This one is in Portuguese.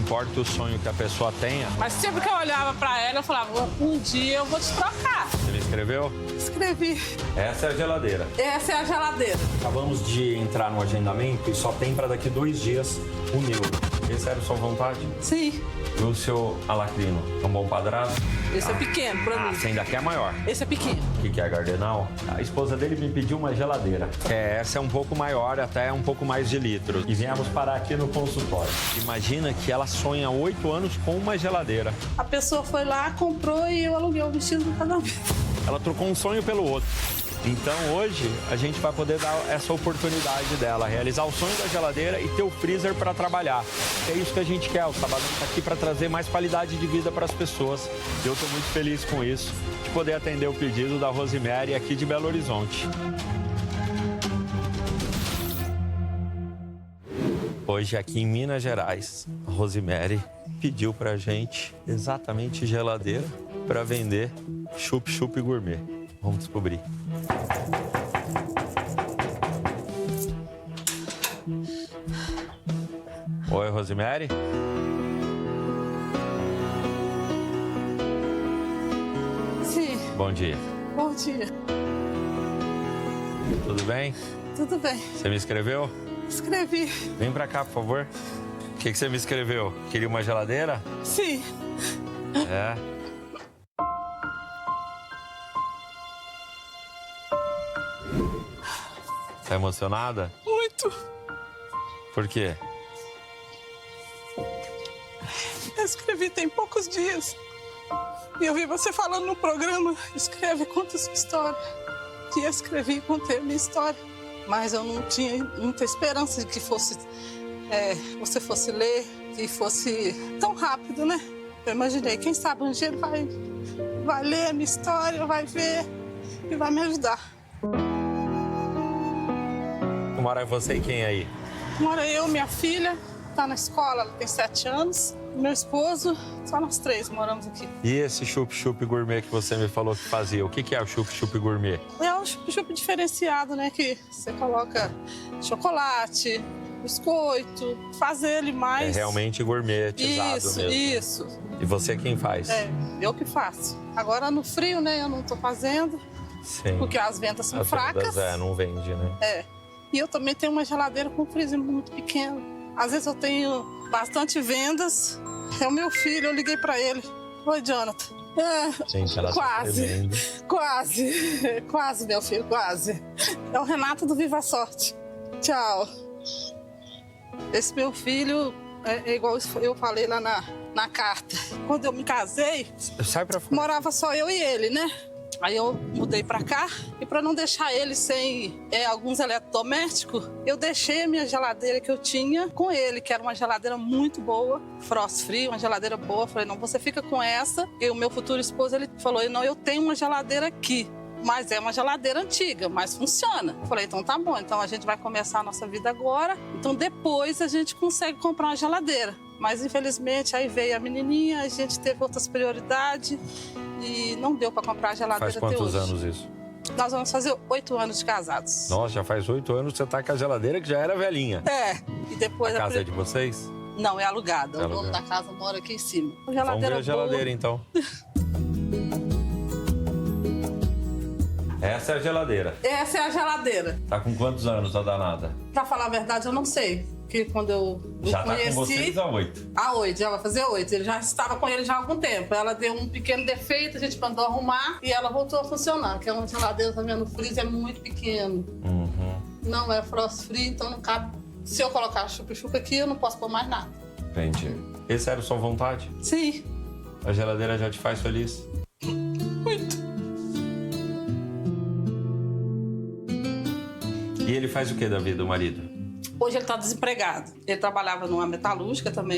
importa o sonho que a pessoa tenha. Mas sempre que eu olhava pra ela, eu falava, um dia eu vou te trocar. Você me escreveu? Escrevi. Essa é a geladeira. Essa é a geladeira. Acabamos de entrar no agendamento e só tem para daqui 2 dias o meu. Esse era a sua vontade? Sim. E o seu alacrino? É um bom padrasto? Esse é pequeno pra mim. Você ainda quer maior? Esse é pequeno. O que é Gardenal? A esposa dele me pediu uma geladeira. Essa é um pouco maior, até um pouco mais de litro. E viemos parar aqui no consultório. Imagina que ela sonha há 8 anos com uma geladeira. A pessoa foi lá, comprou e eu aluguei o vestido do casamento. Ela trocou um sonho pelo outro. Então hoje a gente vai poder dar essa oportunidade dela, realizar o sonho da geladeira e ter o freezer para trabalhar. É isso que a gente quer, o Sabadão está aqui para trazer mais qualidade de vida para as pessoas. Eu estou muito feliz com isso, de poder atender o pedido da Rosemary aqui de Belo Horizonte. Hoje aqui em Minas Gerais, a Rosemary pediu para a gente exatamente geladeira para vender chup-chup gourmet. Vamos descobrir. Oi, Rosemary? Sim. Bom dia. Bom dia. Tudo bem? Tudo bem. Você me escreveu? Escrevi. Vem pra cá, por favor. O que você me escreveu? Queria uma geladeira? Sim. É. Tá emocionada? Muito. Por quê? Eu escrevi tem poucos dias. E eu vi você falando no programa, escreve, conta a sua história. E eu escrevi e contei a minha história. Mas eu não tinha muita esperança de que fosse, você fosse ler, que fosse tão rápido, né? Eu imaginei, quem sabe um dia ele vai ler a minha história, vai ver e vai me ajudar. Mora você e quem aí? Mora eu, minha filha, tá na escola, ela tem 7 anos. Meu esposo, só nós 3 moramos aqui. E esse chup-chup gourmet que você me falou que fazia, o que é o chup-chup gourmet? É um chup-chup diferenciado, né? Que você coloca chocolate, biscoito, faz ele mais... É realmente gourmetizado isso, mesmo. Isso. E você quem faz? É, eu que faço. Agora no frio, né? Eu não tô fazendo, Sim. porque as vendas são As fracas. vendas, não vende, né? É. E eu também tenho uma geladeira com um freezer muito pequeno. Às vezes eu tenho bastante vendas. É o meu filho, eu liguei pra ele. Oi, Jonathan. Gente, ela quase, tá quase, quase, meu filho, quase. É o Renato do Viva Sorte. Tchau. Esse meu filho é igual eu falei lá na carta. Quando eu me casei, Sai pra fora. morava só eu e ele, né? Aí eu mudei pra cá e para não deixar ele sem alguns eletrodomésticos, eu deixei a minha geladeira que eu tinha com ele, que era uma geladeira muito boa, frost free, uma geladeira boa. Eu falei, não, você fica com essa. E o meu futuro esposo, ele falou, não, eu tenho uma geladeira aqui, mas é uma geladeira antiga, mas funciona. Eu falei, então tá bom, então a gente vai começar a nossa vida agora, então depois a gente consegue comprar uma geladeira. Mas infelizmente aí veio a menininha, a gente teve outras prioridades e não deu para comprar a geladeira Faz quantos até hoje. anos isso? Nós vamos fazer 8 anos de casados. Nossa, já faz 8 anos que você tá com a geladeira que já era velhinha. É, e depois... A casa é de vocês? Não, é alugada. É O dono alugada. da casa mora aqui em cima. Vamos ver a geladeira, então. Essa é a geladeira. Essa é a geladeira. Tá com quantos anos a danada? Pra falar a verdade, eu não sei. Porque quando eu Já conheci... tá com vocês há 8. Há 8, já vai fazer 8. Ele já estava com ele já há algum tempo. Ela deu um pequeno defeito, a gente mandou arrumar e ela voltou a funcionar. Que é uma geladeira também no freezer, é muito pequeno. Uhum. Não é frost free, então não cabe. Se eu colocar chup-chup aqui, eu não posso pôr mais nada. Entendi. Esse era a sua vontade? Sim. A geladeira já te faz feliz? Muito. E ele faz o que da vida, o marido? Hoje ele está desempregado. Ele trabalhava numa metalúrgica também.